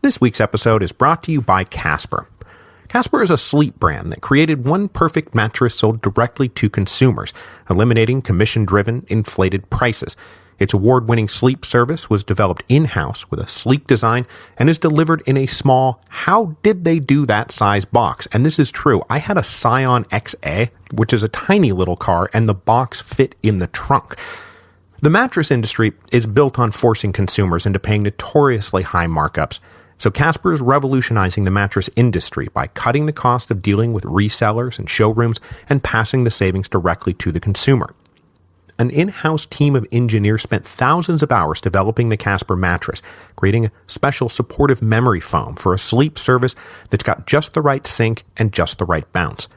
This week's episode is brought to you by Casper. Casper is a sleep brand that created one perfect mattress sold directly to consumers, eliminating commission-driven, inflated prices. Its award-winning sleep service was developed in-house with a sleek design and is delivered in a small, how-did-they-do-that size box. And this is true. I had a Scion XA, which is a tiny little car, and the box fit in the trunk. The mattress industry is built on forcing consumers into paying notoriously high markups. So Casper is revolutionizing the mattress industry by cutting the cost of dealing with resellers and showrooms and passing the savings directly to the consumer. An in-house team of engineers spent thousands of hours developing the Casper mattress, creating a special supportive memory foam for a sleep service that's got just the right sink and just the right bounce.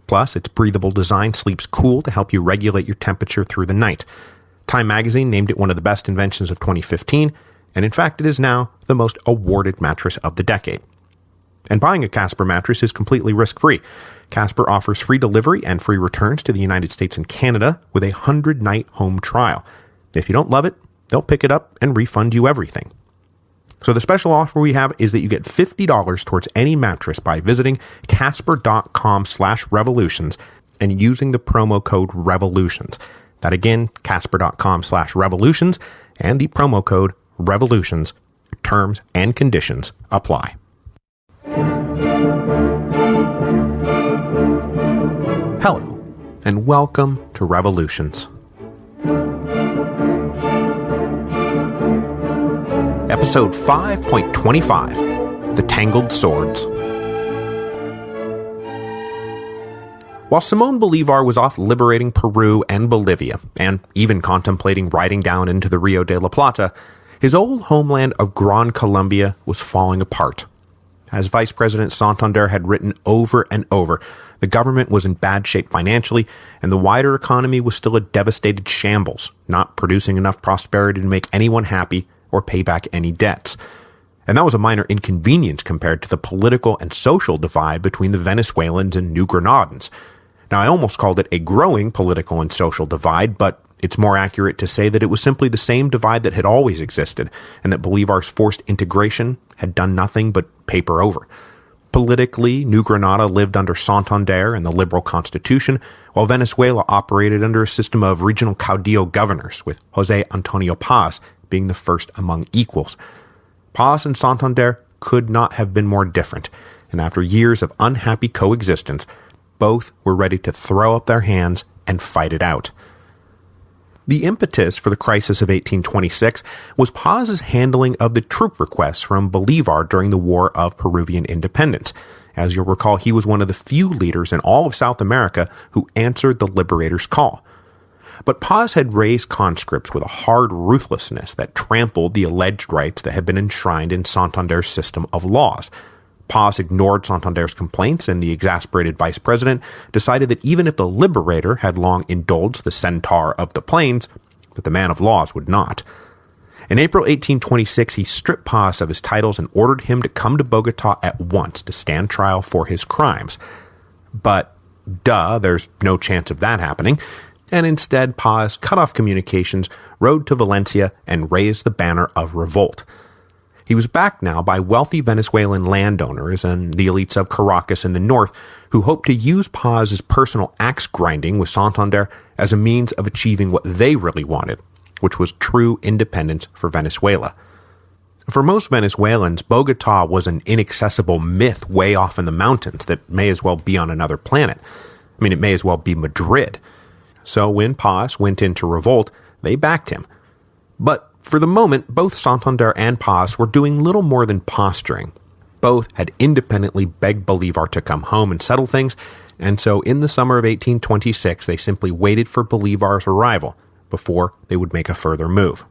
Plus, its breathable design sleeps cool to help you regulate your temperature through the night. Time magazine named it one of the best inventions of 2015, and in fact it is now the most awarded mattress of the decade. And buying a Casper mattress is completely risk-free. Casper offers free delivery and free returns to the United States and Canada with a 100-night home trial. If you don't love it, they'll pick it up and refund you everything. So the special offer we have is that you get $50 towards any mattress by visiting casper.com/revolutions and using the promo code REVOLUTIONS. That again, casper.com/revolutions and the promo code REVOLUTIONS. Terms and conditions apply. Hello, and welcome to Revolutions. Episode 5.25, The Tangled Swords. While Simón Bolívar was off liberating Peru and Bolivia, and even contemplating riding down into the Rio de la Plata, his old homeland of Gran Colombia was falling apart. As Vice President Santander had written over and over, the government was in bad shape financially, and the wider economy was still a devastated shambles, not producing enough prosperity to make anyone happy or pay back any debts. And that was a minor inconvenience compared to the political and social divide between the Venezuelans and New Grenadans. Now, I almost called it a growing political and social divide, but it's more accurate to say that it was simply the same divide that had always existed, and that Bolívar's forced integration had done nothing but paper over. Politically, New Granada lived under Santander and the liberal constitution, while Venezuela operated under a system of regional caudillo governors, with José Antonio Paz being the first among equals. Paz and Santander could not have been more different, and after years of unhappy coexistence, both were ready to throw up their hands and fight it out. The impetus for the crisis of 1826 was Paz's handling of the troop requests from Bolívar during the War of Peruvian Independence. As you'll recall, he was one of the few leaders in all of South America who answered the liberators' call. But Paz had raised conscripts with a hard ruthlessness that trampled the alleged rights that had been enshrined in Santander's system of laws. Paz ignored Santander's complaints, and the exasperated vice president decided that even if the liberator had long indulged the centaur of the plains, that the man of laws would not. In April 1826, he stripped Paz of his titles and ordered him to come to Bogotá at once to stand trial for his crimes. But, there's no chance of that happening, and instead Paz cut off communications, rode to Valencia, and raised the banner of revolt. He was backed now by wealthy Venezuelan landowners and the elites of Caracas in the north, who hoped to use Paz's personal axe grinding with Santander as a means of achieving what they really wanted, which was true independence for Venezuela. For most Venezuelans, Bogotá was an inaccessible myth way off in the mountains that may as well be on another planet. I mean, it may as well be Madrid. So when Paz went into revolt, they backed him. But for the moment, both Santander and Paz were doing little more than posturing. Both had independently begged Bolívar to come home and settle things, and so in the summer of 1826 they simply waited for Bolívar's arrival before they would make a further move.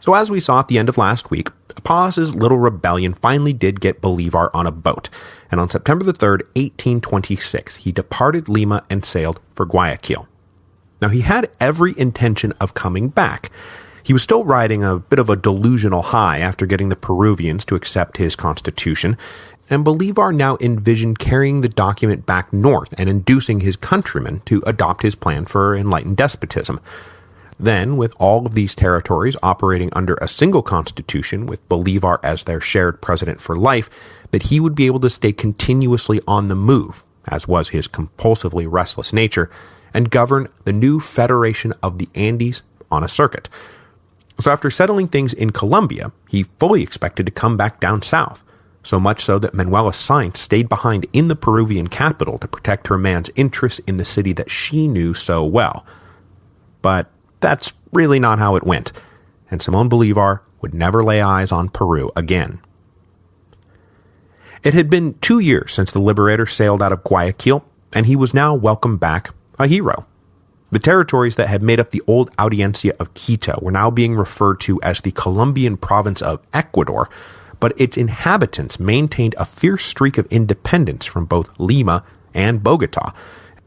So as we saw at the end of last week, Paz's little rebellion finally did get Bolívar on a boat, and on September the 3rd, 1826, he departed Lima and sailed for Guayaquil. Now, he had every intention of coming back. He was still riding a bit of a delusional high after getting the Peruvians to accept his constitution, and Bolívar now envisioned carrying the document back north and inducing his countrymen to adopt his plan for enlightened despotism. Then, with all of these territories operating under a single constitution with Bolívar as their shared president for life, that he would be able to stay continuously on the move, as was his compulsively restless nature, and govern the new Federation of the Andes on a circuit. So after settling things in Colombia, he fully expected to come back down south, so much so that Manuela Sáenz stayed behind in the Peruvian capital to protect her man's interests in the city that she knew so well. But that's really not how it went, and Simón Bolívar would never lay eyes on Peru again. It had been 2 years since the liberator sailed out of Guayaquil, and he was now welcomed back a hero. The territories that had made up the old Audiencia of Quito were now being referred to as the Colombian province of Ecuador, but its inhabitants maintained a fierce streak of independence from both Lima and Bogotá,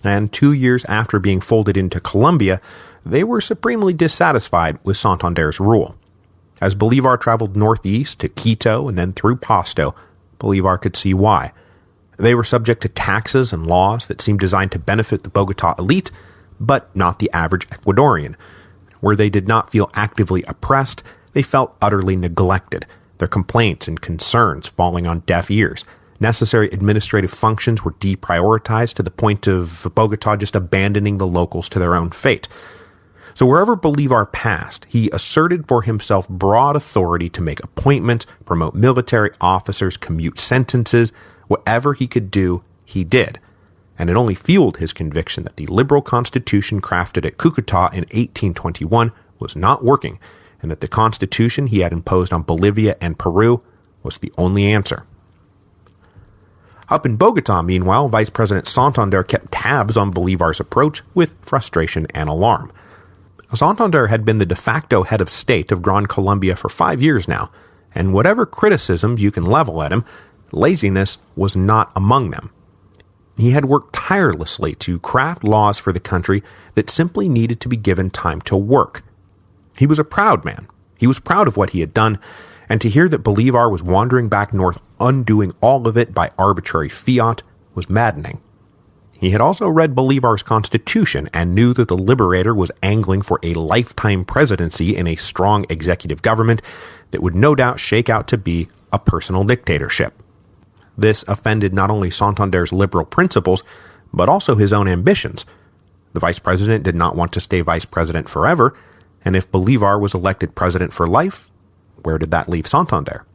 and 2 years after being folded into Colombia, they were supremely dissatisfied with Santander's rule. As Bolívar traveled northeast to Quito and then through Pasto, Bolívar could see why. They were subject to taxes and laws that seemed designed to benefit the Bogotá elite, but not the average Ecuadorian. Where they did not feel actively oppressed, they felt utterly neglected, their complaints and concerns falling on deaf ears. Necessary administrative functions were deprioritized to the point of Bogotá just abandoning the locals to their own fate. So wherever Bolívar passed, he asserted for himself broad authority to make appointments, promote military officers, commute sentences. Whatever he could do, he did. And it only fueled his conviction that the liberal constitution crafted at Cúcuta in 1821 was not working, and that the constitution he had imposed on Bolivia and Peru was the only answer. Up in Bogotá, meanwhile, Vice President Santander kept tabs on Bolívar's approach with frustration and alarm. Santander had been the de facto head of state of Gran Colombia for 5 years now, and whatever criticisms you can level at him, laziness was not among them. He had worked tirelessly to craft laws for the country that simply needed to be given time to work. He was a proud man. He was proud of what he had done, and to hear that Bolívar was wandering back north undoing all of it by arbitrary fiat was maddening. He had also read Bolívar's constitution and knew that the liberator was angling for a lifetime presidency in a strong executive government that would no doubt shake out to be a personal dictatorship. This offended not only Santander's liberal principles, but also his own ambitions. The vice president did not want to stay vice president forever, and if Bolívar was elected president for life, where did that leave Santander?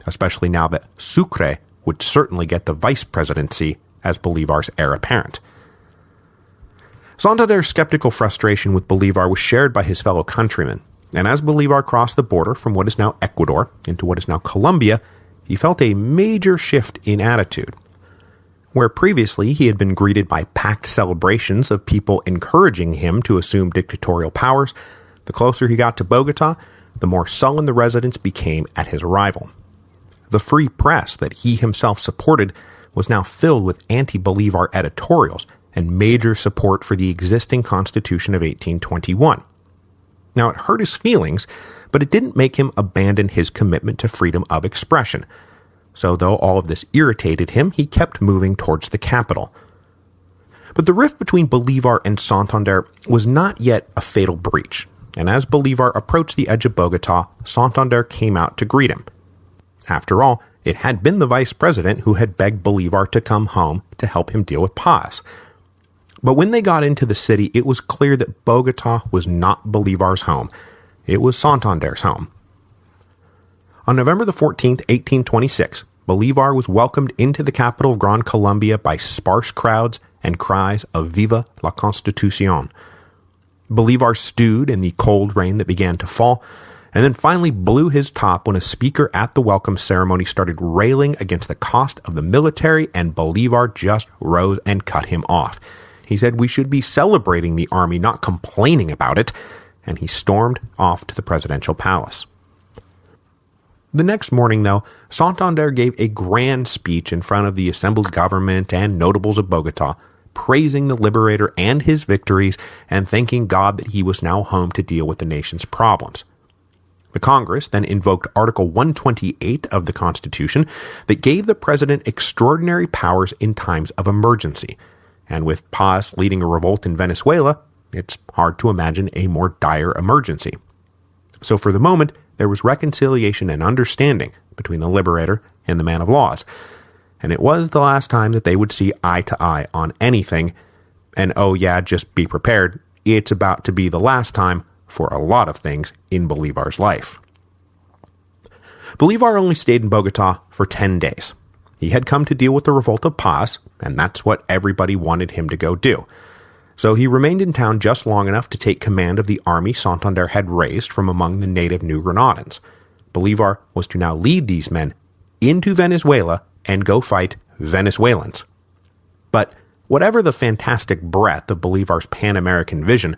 Especially now that Sucre would certainly get the vice presidency as Bolívar's heir apparent. Santander's skeptical frustration with Bolívar was shared by his fellow countrymen, and as Bolívar crossed the border from what is now Ecuador into what is now Colombia, he felt a major shift in attitude. Where previously he had been greeted by packed celebrations of people encouraging him to assume dictatorial powers, the closer he got to Bogotá, the more sullen the residents became at his arrival. The free press that he himself supported was now filled with anti-Bolívar editorials and major support for the existing Constitution of 1821. Now, it hurt his feelings, but it didn't make him abandon his commitment to freedom of expression. So though all of this irritated him, he kept moving towards the capital. But the rift between Bolívar and Santander was not yet a fatal breach, and as Bolívar approached the edge of Bogotá, Santander came out to greet him. After all, it had been the vice president who had begged Bolívar to come home to help him deal with Paz. But when they got into the city, it was clear that Bogotá was not Bolívar's home. It was Santander's home. On November the 14th, 1826, Bolívar was welcomed into the capital of Gran Colombia by sparse crowds and cries of "Viva la Constitución." Bolívar stewed in the cold rain that began to fall, and then finally blew his top when a speaker at the welcome ceremony started railing against the cost of the military, and Bolívar just rose and cut him off. He said we should be celebrating the army, not complaining about it, and he stormed off to the presidential palace. The next morning, though, Santander gave a grand speech in front of the assembled government and notables of Bogotá, praising the liberator and his victories and thanking God that he was now home to deal with the nation's problems. The Congress then invoked Article 128 of the Constitution that gave the president extraordinary powers in times of emergency, and with Paz leading a revolt in Venezuela, It's hard to imagine a more dire emergency. So for the moment, there was reconciliation and understanding between the liberator and the man of laws, and it was the last time that they would see eye to eye on anything. And oh yeah, just be prepared, it's about to be the last time for a lot of things in Bolívar's life. Bolívar only stayed in Bogotá for 10 days. He had come to deal with the revolt of Paz, and that's what everybody wanted him to go do. So he remained in town just long enough to take command of the army Santander had raised from among the native New Granadans. Bolívar was to now lead these men into Venezuela and go fight Venezuelans. But whatever the fantastic breadth of Bolívar's Pan-American vision,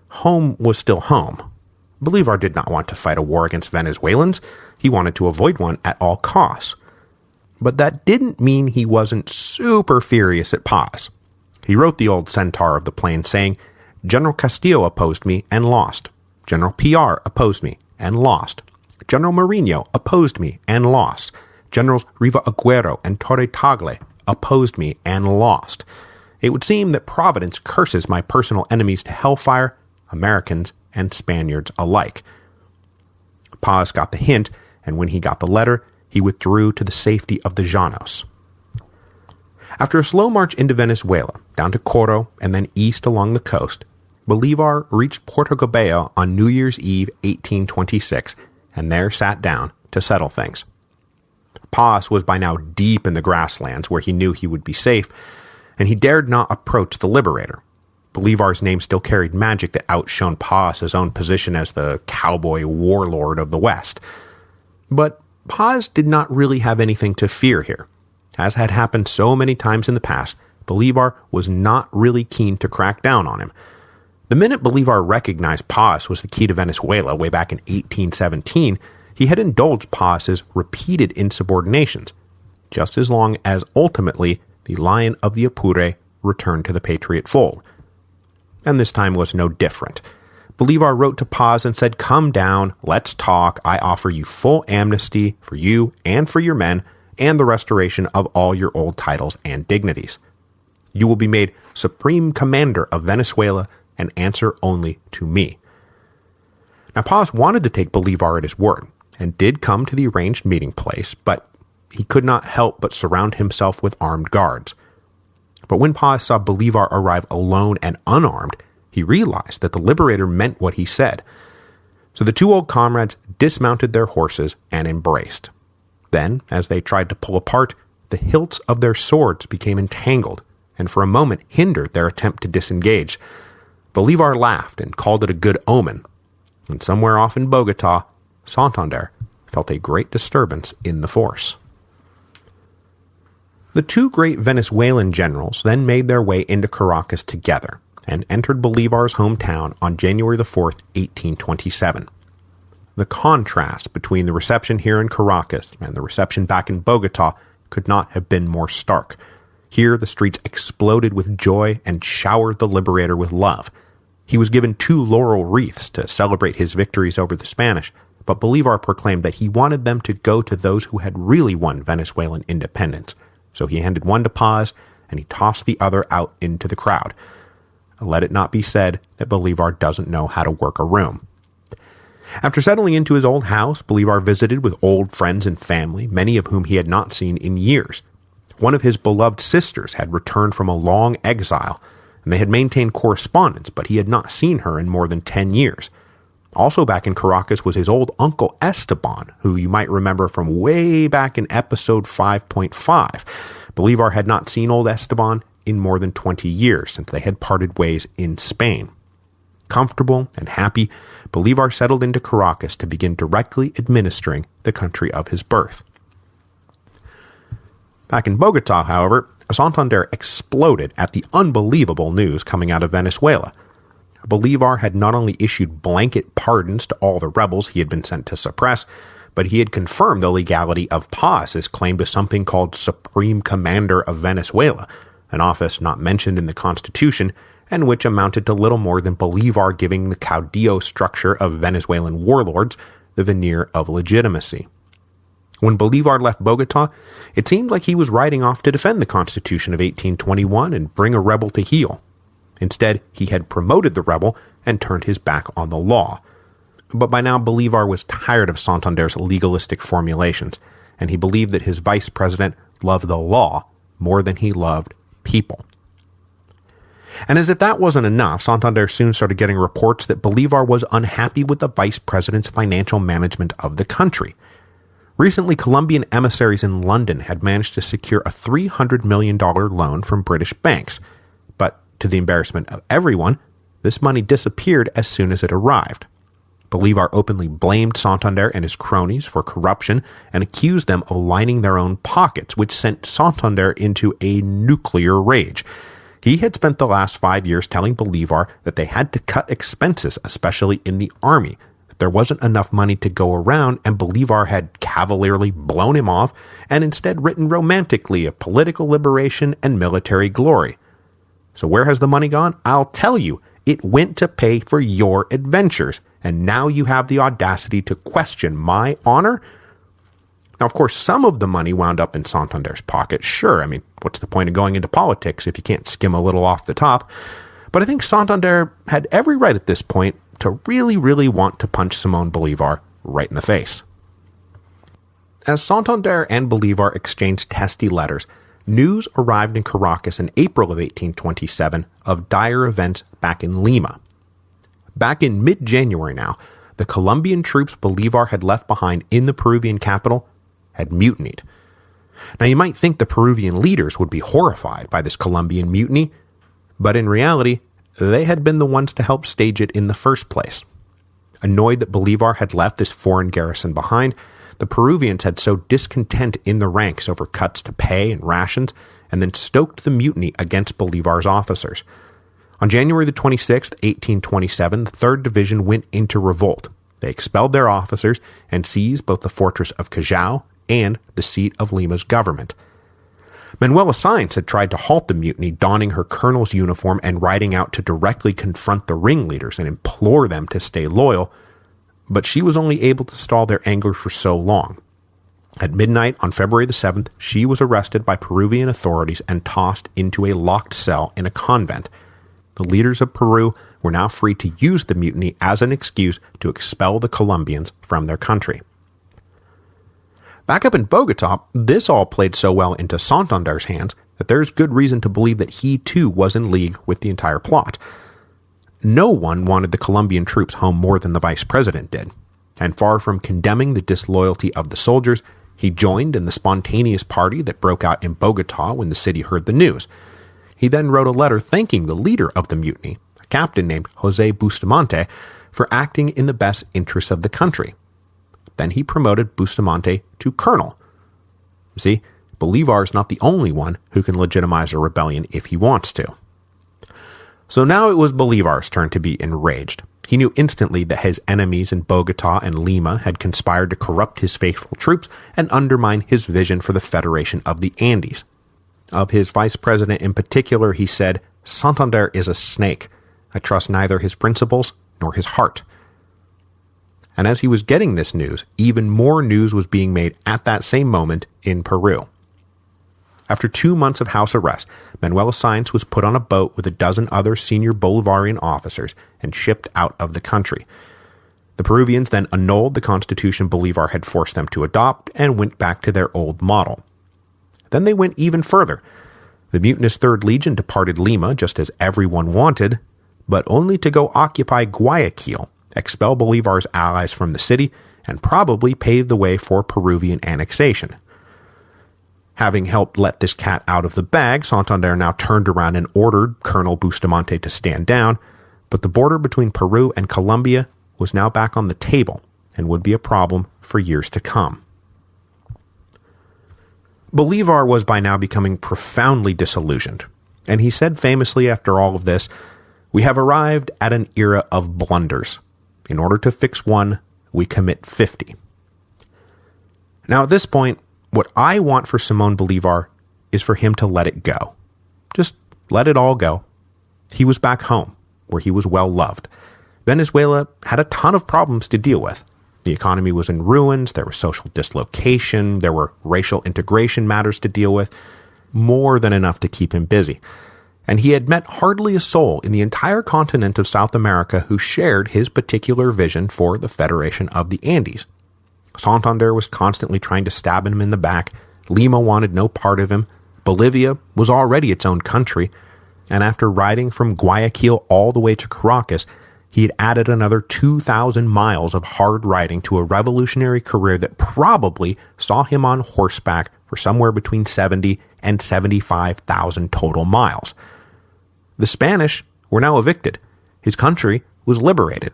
home was still home. Bolívar did not want to fight a war against Venezuelans. He wanted to avoid one at all costs. But that didn't mean he wasn't super furious at Paz. He wrote the old centaur of the plain saying, "General Castillo opposed me and lost. General PR opposed me and lost. General Mourinho opposed me and lost. Generals Riva Agüero and Torre Tagle opposed me and lost. It would seem that Providence curses my personal enemies to hellfire, Americans and Spaniards alike." Paz got the hint, and when he got the letter, he withdrew to the safety of the Llanos. After a slow march into Venezuela, down to Coro, and then east along the coast, Bolívar reached Puerto Cabello on New Year's Eve 1826, and there sat down to settle things. Paz was by now deep in the grasslands where he knew he would be safe, and he dared not approach the liberator. Bolívar's name still carried magic that outshone Paz's own position as the cowboy warlord of the West. But Paz did not really have anything to fear here. As had happened so many times in the past, Bolívar was not really keen to crack down on him. The minute Bolívar recognized Paz was the key to Venezuela way back in 1817, he had indulged Paz's repeated insubordinations, just as long as ultimately the Lion of the Apure returned to the Patriot fold. And this time was no different. Bolívar wrote to Paz and said, "Come down, let's talk. I offer you full amnesty for you and for your men, and the restoration of all your old titles and dignities. You will be made Supreme Commander of Venezuela and answer only to me." Now Paz wanted to take Bolívar at his word, and did come to the arranged meeting place, but he could not help but surround himself with armed guards. But when Paz saw Bolívar arrive alone and unarmed, he realized that the liberator meant what he said. So the two old comrades dismounted their horses and embraced. Then, as they tried to pull apart, the hilts of their swords became entangled, and for a moment hindered their attempt to disengage. Bolívar laughed and called it a good omen, and somewhere off in Bogotá, Santander felt a great disturbance in the force. The two great Venezuelan generals then made their way into Caracas together, and entered Bolívar's hometown on January the 4th, 1827. The contrast between the reception here in Caracas and the reception back in Bogotá could not have been more stark. Here the streets exploded with joy and showered the liberator with love. He was given 2 laurel wreaths to celebrate his victories over the Spanish, but Bolívar proclaimed that he wanted them to go to those who had really won Venezuelan independence. So he handed one to Paz, and he tossed the other out into the crowd. Let it not be said that Bolívar doesn't know how to work a room. After settling into his old house, Bolívar visited with old friends and family, many of whom he had not seen in years. One of his beloved sisters had returned from a long exile, and they had maintained correspondence, but he had not seen her in more than 10 years. Also back in Caracas was his old uncle Esteban, who you might remember from way back in episode 5.5. Bolívar had not seen old Esteban in more than 20 years since they had parted ways in Spain. Comfortable and happy, Bolívar settled into Caracas to begin directly administering the country of his birth. Back in Bogotá, however, Santander exploded at the unbelievable news coming out of Venezuela. Bolívar had not only issued blanket pardons to all the rebels he had been sent to suppress, but he had confirmed the legality of Paz's claim to something called Supreme Commander of Venezuela, an office not mentioned in the Constitution, and which amounted to little more than Bolívar giving the caudillo structure of Venezuelan warlords the veneer of legitimacy. When Bolívar left Bogotá, it seemed like he was riding off to defend the Constitution of 1821 and bring a rebel to heel. Instead, he had promoted the rebel and turned his back on the law. But by now, Bolívar was tired of Santander's legalistic formulations, and he believed that his vice president loved the law more than he loved people. And as if that wasn't enough, Santander soon started getting reports that Bolívar was unhappy with the vice president's financial management of the country. Recently, Colombian emissaries in London had managed to secure a $300 million loan from British banks, but to the embarrassment of everyone, this money disappeared as soon as it arrived. Bolívar openly blamed Santander and his cronies for corruption and accused them of lining their own pockets, which sent Santander into a nuclear rage. He had spent the last 5 years telling Bolívar that they had to cut expenses, especially in the army, that there wasn't enough money to go around, and Bolívar had cavalierly blown him off and instead written romantically of political liberation and military glory. So where has the money gone? I'll tell you, it went to pay for your adventures, and now you have the audacity to question my honor? Now, of course, some of the money wound up in Santander's pocket. Sure, I mean, what's the point of going into politics if you can't skim a little off the top? But I think Santander had every right at this point to really, really want to punch Simón Bolívar right in the face. As Santander and Bolívar exchanged testy letters, news arrived in Caracas in April of 1827 of dire events back in Lima. Back in mid-January now, the Colombian troops Bolívar had left behind in the Peruvian capital had mutinied. Now, you might think the Peruvian leaders would be horrified by this Colombian mutiny, but in reality, they had been the ones to help stage it in the first place. Annoyed that Bolívar had left this foreign garrison behind, the Peruvians had sowed discontent in the ranks over cuts to pay and rations, and then stoked the mutiny against Bolívar's officers. On January the 26th, 1827, the 3rd Division went into revolt. They expelled their officers and seized both the fortress of Callao and the seat of Lima's government. Manuela Sáenz had tried to halt the mutiny, donning her colonel's uniform and riding out to directly confront the ringleaders and implore them to stay loyal, but she was only able to stall their anger for so long. At midnight on February the 7th, she was arrested by Peruvian authorities and tossed into a locked cell in a convent. The leaders of Peru were now free to use the mutiny as an excuse to expel the Colombians from their country. Back up in Bogotá, this all played so well into Santander's hands that there's good reason to believe that he too was in league with the entire plot. No one wanted the Colombian troops home more than the vice president did, and far from condemning the disloyalty of the soldiers, he joined in the spontaneous party that broke out in Bogotá when the city heard the news. He then wrote a letter thanking the leader of the mutiny, a captain named José Bustamante, for acting in the best interests of the country. Then he promoted Bustamante to colonel. See, Bolívar is not the only one who can legitimize a rebellion if he wants to. So now it was Bolívar's turn to be enraged. He knew instantly that his enemies in Bogotá and Lima had conspired to corrupt his faithful troops and undermine his vision for the Federation of the Andes. Of his vice president in particular, he said, "Santander is a snake. I trust neither his principles nor his heart." And as he was getting this news, even more news was being made at that same moment in Peru. After 2 months of house arrest, Manuela Sáenz was put on a boat with a dozen other senior Bolivarian officers and shipped out of the country. The Peruvians then annulled the constitution Bolívar had forced them to adopt and went back to their old model. Then they went even further. The mutinous 3rd Legion departed Lima just as everyone wanted, but only to go occupy Guayaquil, expel Bolívar's allies from the city, and probably pave the way for Peruvian annexation. Having helped let this cat out of the bag, Santander now turned around and ordered Colonel Bustamante to stand down, but the border between Peru and Colombia was now back on the table and would be a problem for years to come. Bolívar was by now becoming profoundly disillusioned, and he said famously after all of this, "We have arrived at an era of blunders. In order to fix one, we commit 50. Now at this point, what I want for Simón Bolívar is for him to let it go. Just let it all go. He was back home, where he was well loved. Venezuela had a ton of problems to deal with. The economy was in ruins, there was social dislocation, there were racial integration matters to deal with, more than enough to keep him busy. and he had met hardly a soul in the entire continent of South America who shared his particular vision for the Federation of the Andes. Santander was constantly trying to stab him in the back, Lima wanted no part of him, Bolivia was already its own country, and after riding from Guayaquil all the way to Caracas, he had added another 2,000 miles of hard riding to a revolutionary career that probably saw him on horseback for somewhere between 70 and 75,000 total miles. The Spanish were now evicted. His country was liberated.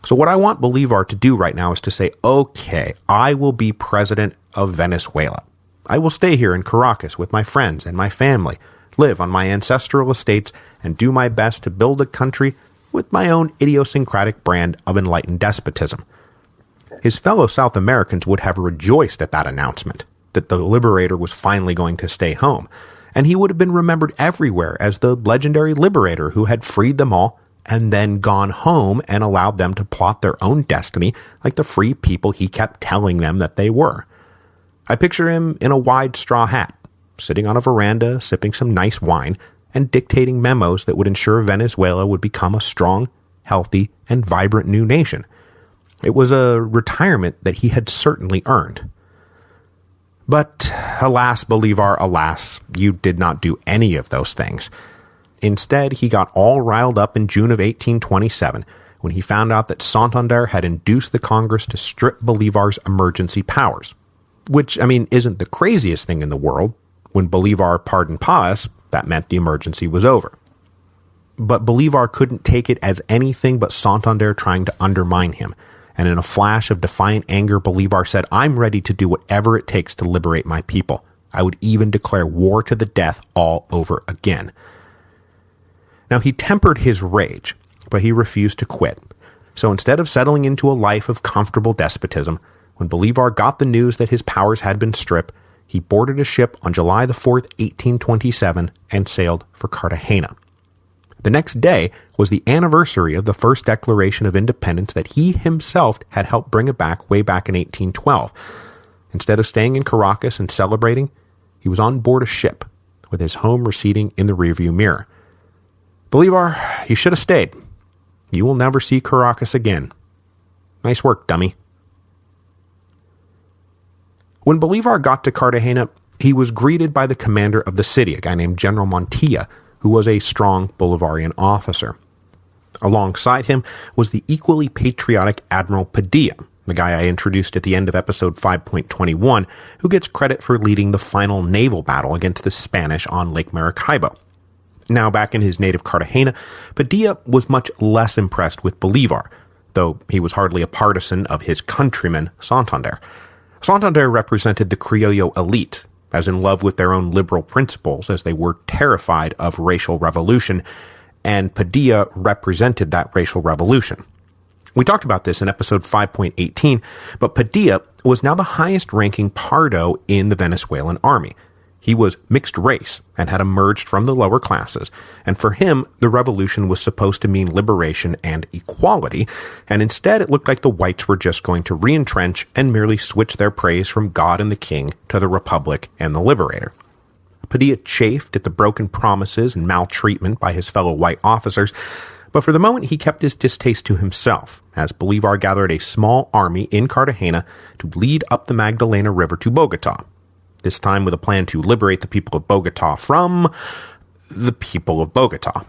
So what I want Bolívar to do right now is to say, okay, I will be president of Venezuela. I will stay here in Caracas with my friends and my family, live on my ancestral estates, and do my best to build a country with my own idiosyncratic brand of enlightened despotism. His fellow South Americans would have rejoiced at that announcement, that the liberator was finally going to stay home, and he would have been remembered everywhere as the legendary liberator who had freed them all and then gone home and allowed them to plot their own destiny like the free people he kept telling them that they were. I picture him in a wide straw hat, sitting on a veranda, sipping some nice wine, and dictating memos that would ensure Venezuela would become a strong, healthy, and vibrant new nation. It was a retirement that he had certainly earned. But alas, Bolívar, alas, you did not do any of those things. Instead, he got all riled up in June of 1827 when he found out that Santander had induced the Congress to strip Bolívar's emergency powers. Which, isn't the craziest thing in the world. When Bolívar pardoned Paz, that meant the emergency was over. But Bolívar couldn't take it as anything but Santander trying to undermine him, and in a flash of defiant anger, Bolívar said, "I'm ready to do whatever it takes to liberate my people. I would even declare war to the death all over again." Now, he tempered his rage, but he refused to quit. So instead of settling into a life of comfortable despotism, when Bolívar got the news that his powers had been stripped, he boarded a ship on July the 4th, 1827, and sailed for Cartagena. The next day was the anniversary of the first Declaration of Independence that he himself had helped bring about way back in 1812. Instead of staying in Caracas and celebrating, he was on board a ship, with his home receding in the rearview mirror. Bolívar, you should have stayed. You will never see Caracas again. Nice work, dummy. When Bolívar got to Cartagena, he was greeted by the commander of the city, a guy named General Montilla, who was a strong Bolivarian officer. Alongside him was the equally patriotic Admiral Padilla, the guy I introduced at the end of episode 5.21, who gets credit for leading the final naval battle against the Spanish on Lake Maracaibo. Now back in his native Cartagena, Padilla was much less impressed with Bolívar, though he was hardly a partisan of his countryman, Santander. Santander represented the Criollo elite, as in love with their own liberal principles as they were terrified of racial revolution, and Padilla represented that racial revolution. We talked about this in episode 5.18, but Padilla was now the highest-ranking Pardo in the Venezuelan army. He was mixed race and had emerged from the lower classes, and for him, the revolution was supposed to mean liberation and equality, and instead it looked like the whites were just going to re-entrench and merely switch their praise from God and the king to the Republic and the Liberator. Padilla chafed at the broken promises and maltreatment by his fellow white officers, but for the moment he kept his distaste to himself, as Bolívar gathered a small army in Cartagena to lead up the Magdalena River to Bogotá, this time with a plan to liberate the people of Bogotá from the people of Bogotá.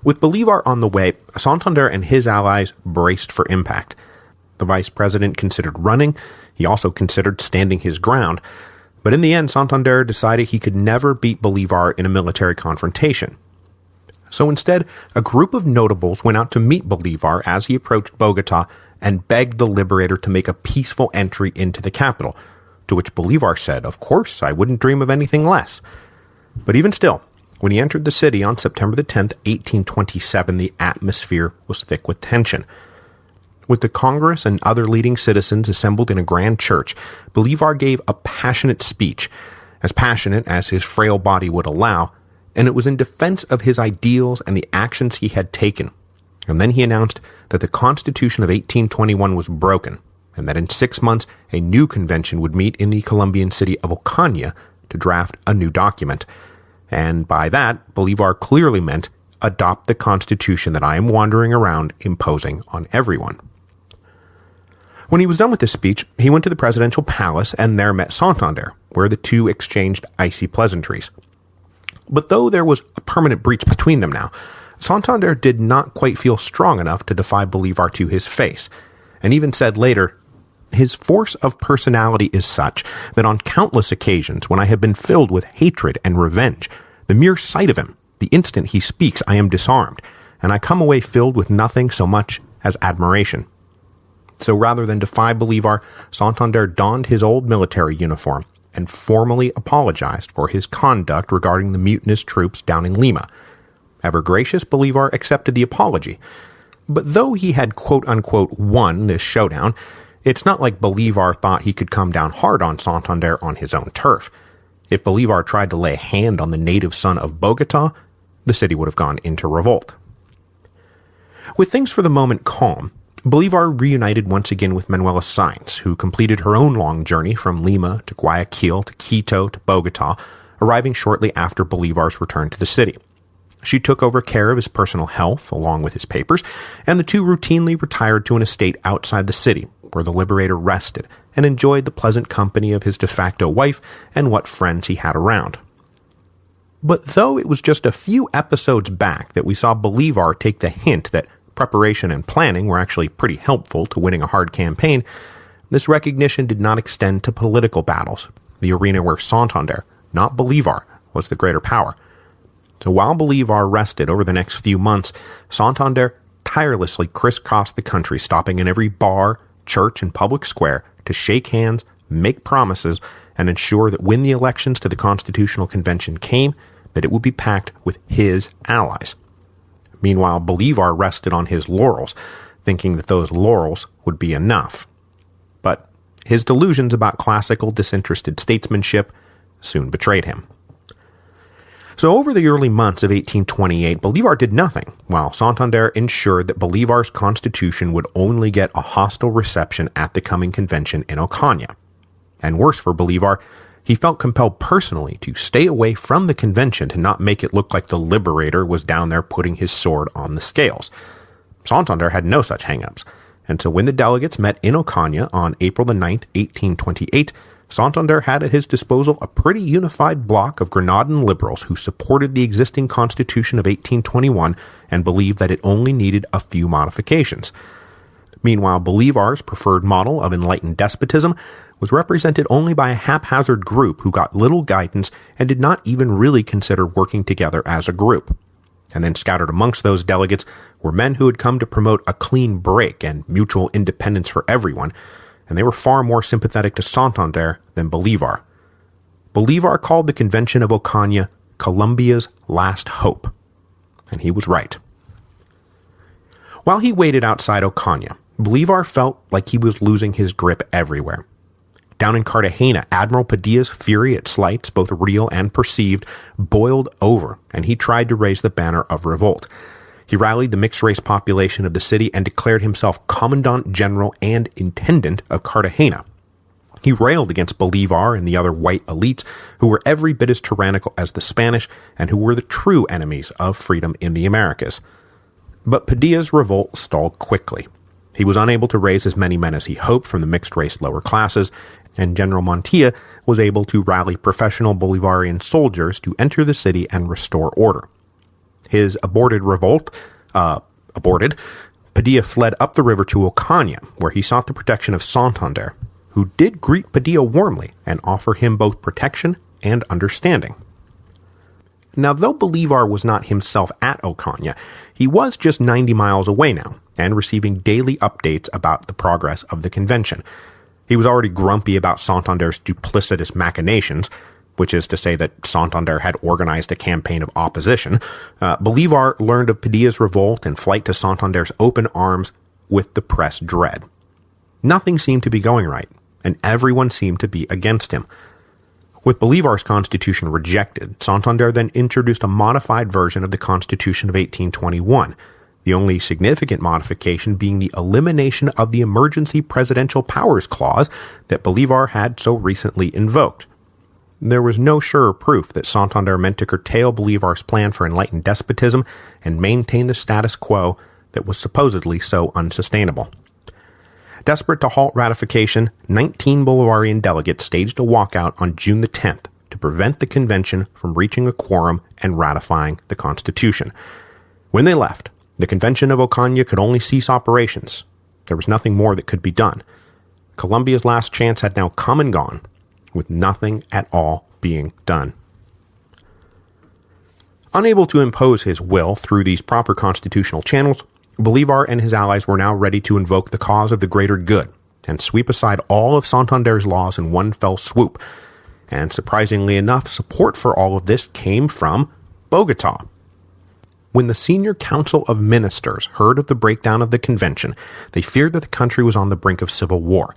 With Bolívar on the way, Santander and his allies braced for impact. The vice president considered running, he also considered standing his ground, but in the end Santander decided he could never beat Bolívar in a military confrontation. So instead, a group of notables went out to meet Bolívar as he approached Bogotá and begged the liberator to make a peaceful entry into the capital, to which Bolívar said, "Of course, I wouldn't dream of anything less." But even still, when he entered the city on September the 10th, 1827, the atmosphere was thick with tension. With the Congress and other leading citizens assembled in a grand church, Bolívar gave a passionate speech, as passionate as his frail body would allow, and it was in defense of his ideals and the actions he had taken. And then he announced that the Constitution of 1821 was broken, and that in 6 months a new convention would meet in the Colombian city of Ocaña to draft a new document. And by that, Bolívar clearly meant adopt the constitution that I am wandering around imposing on everyone. When he was done with this speech, he went to the presidential palace and there met Santander, where the two exchanged icy pleasantries. But though there was a permanent breach between them now, Santander did not quite feel strong enough to defy Bolívar to his face, and even said later, "His force of personality is such that on countless occasions when I have been filled with hatred and revenge, the mere sight of him, the instant he speaks, I am disarmed, and I come away filled with nothing so much as admiration." So rather than defy Bolívar, Santander donned his old military uniform and formally apologized for his conduct regarding the mutinous troops down in Lima. Ever gracious, Bolívar accepted the apology. But though he had quote-unquote won this showdown, it's not like Bolívar thought he could come down hard on Santander on his own turf. If Bolívar tried to lay a hand on the native son of Bogotá, the city would have gone into revolt. With things for the moment calm, Bolívar reunited once again with Manuela Sáenz, who completed her own long journey from Lima to Guayaquil to Quito to Bogotá, arriving shortly after Bolívar's return to the city. She took over care of his personal health, along with his papers, and the two routinely retired to an estate outside the city, where the liberator rested and enjoyed the pleasant company of his de facto wife and what friends he had around. But though it was just a few episodes back that we saw Bolívar take the hint that preparation and planning were actually pretty helpful to winning a hard campaign, this recognition did not extend to political battles, the arena where Santander, not Bolívar, was the greater power. So while Bolívar rested over the next few months, Santander tirelessly crisscrossed the country, stopping in every bar, church, and public square to shake hands, make promises, and ensure that when the elections to the Constitutional Convention came, that it would be packed with his allies. Meanwhile, Bolívar rested on his laurels, thinking that those laurels would be enough. But his delusions about classical disinterested statesmanship soon betrayed him. So over the early months of 1828, Bolívar did nothing, while Santander ensured that Bolívar's constitution would only get a hostile reception at the coming convention in Ocaña. And worse for Bolívar, he felt compelled personally to stay away from the convention to not make it look like the liberator was down there putting his sword on the scales. Santander had no such hang-ups, and so when the delegates met in Ocaña on April the 9th, 1828, Santander had at his disposal a pretty unified bloc of Granadan liberals who supported the existing constitution of 1821 and believed that it only needed a few modifications. Meanwhile, Bolívar's preferred model of enlightened despotism was represented only by a haphazard group who got little guidance and did not even really consider working together as a group. And then scattered amongst those delegates were men who had come to promote a clean break and mutual independence for everyone, and they were far more sympathetic to Santander than Bolívar. Bolívar called the Convention of Ocaña Colombia's last hope, and he was right. While he waited outside Ocaña, Bolívar felt like he was losing his grip everywhere. Down in Cartagena, Admiral Padilla's fury at slights, both real and perceived, boiled over, and he tried to raise the banner of revolt. He rallied the mixed-race population of the city and declared himself Commandant General and Intendant of Cartagena. He railed against Bolívar and the other white elites, who were every bit as tyrannical as the Spanish and who were the true enemies of freedom in the Americas. But Padilla's revolt stalled quickly. He was unable to raise as many men as he hoped from the mixed-race lower classes, and General Montilla was able to rally professional Bolivarian soldiers to enter the city and restore order. His aborted revolt, Padilla fled up the river to Ocaña, where he sought the protection of Santander, who did greet Padilla warmly and offer him both protection and understanding. Now, though Bolívar was not himself at Ocaña, he was just 90 miles away now, and receiving daily updates about the progress of the convention. He was already grumpy about Santander's duplicitous machinations, which is to say that Santander had organized a campaign of opposition. Bolívar learned of Padilla's revolt and flight to Santander's open arms with the press dread. Nothing seemed to be going right, and everyone seemed to be against him. With Bolívar's constitution rejected, Santander then introduced a modified version of the Constitution of 1821, the only significant modification being the elimination of the emergency presidential powers clause that Bolívar had so recently invoked. there was no surer proof that Santander meant to curtail Bolívar's plan for enlightened despotism and maintain the status quo that was supposedly so unsustainable. Desperate to halt ratification, 19 Bolivarian delegates staged a walkout on June the 10th to prevent the convention from reaching a quorum and ratifying the Constitution. When they left, the Convention of Ocaña could only cease operations. There was nothing more that could be done. Colombia's last chance had now come and gone, with nothing at all being done. Unable to impose his will through these proper constitutional channels, Bolívar and his allies were now ready to invoke the cause of the greater good and sweep aside all of Santander's laws in one fell swoop. And surprisingly enough, support for all of this came from Bogotá. When the senior council of ministers heard of the breakdown of the convention, they feared that the country was on the brink of civil war.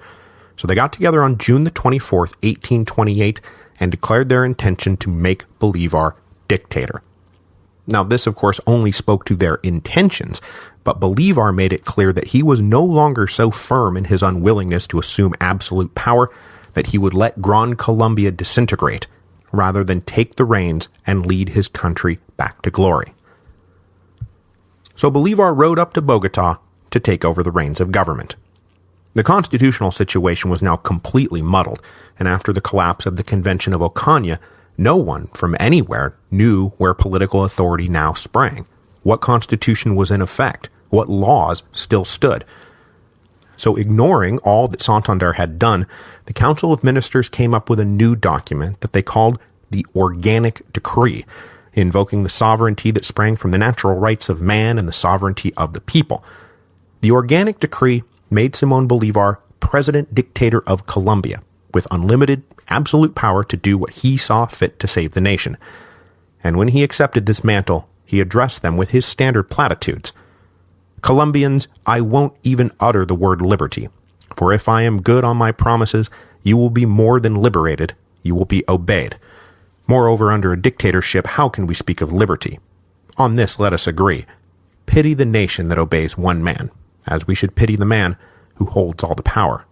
So they got together on June the 24th, 1828, and declared their intention to make Bolívar dictator. Now, this, of course, only spoke to their intentions, but Bolívar made it clear that he was no longer so firm in his unwillingness to assume absolute power that he would let Gran Colombia disintegrate, rather than take the reins and lead his country back to glory. So Bolívar rode up to Bogotá to take over the reins of government. The constitutional situation was now completely muddled, and after the collapse of the Convention of Ocaña, no one from anywhere knew where political authority now sprang, what constitution was in effect, what laws still stood. So ignoring all that Santander had done, the Council of Ministers came up with a new document that they called the Organic Decree, invoking the sovereignty that sprang from the natural rights of man and the sovereignty of the people. The Organic Decree made Simón Bolívar president-dictator of Colombia, with unlimited, absolute power to do what he saw fit to save the nation. And when he accepted this mantle, he addressed them with his standard platitudes. Colombians, I won't even utter the word liberty, for if I am good on my promises, you will be more than liberated, you will be obeyed. Moreover, under a dictatorship, how can we speak of liberty? On this let us agree. Pity the nation that obeys one man, as we should pity the man who holds all the power.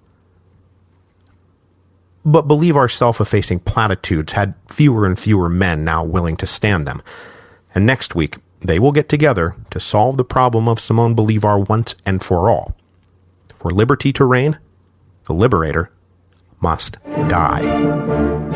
But Bolívar's self-effacing platitudes had fewer and fewer men now willing to stand them, and next week they will get together to solve the problem of Simón Bolívar once and for all. For liberty to reign, the liberator must die.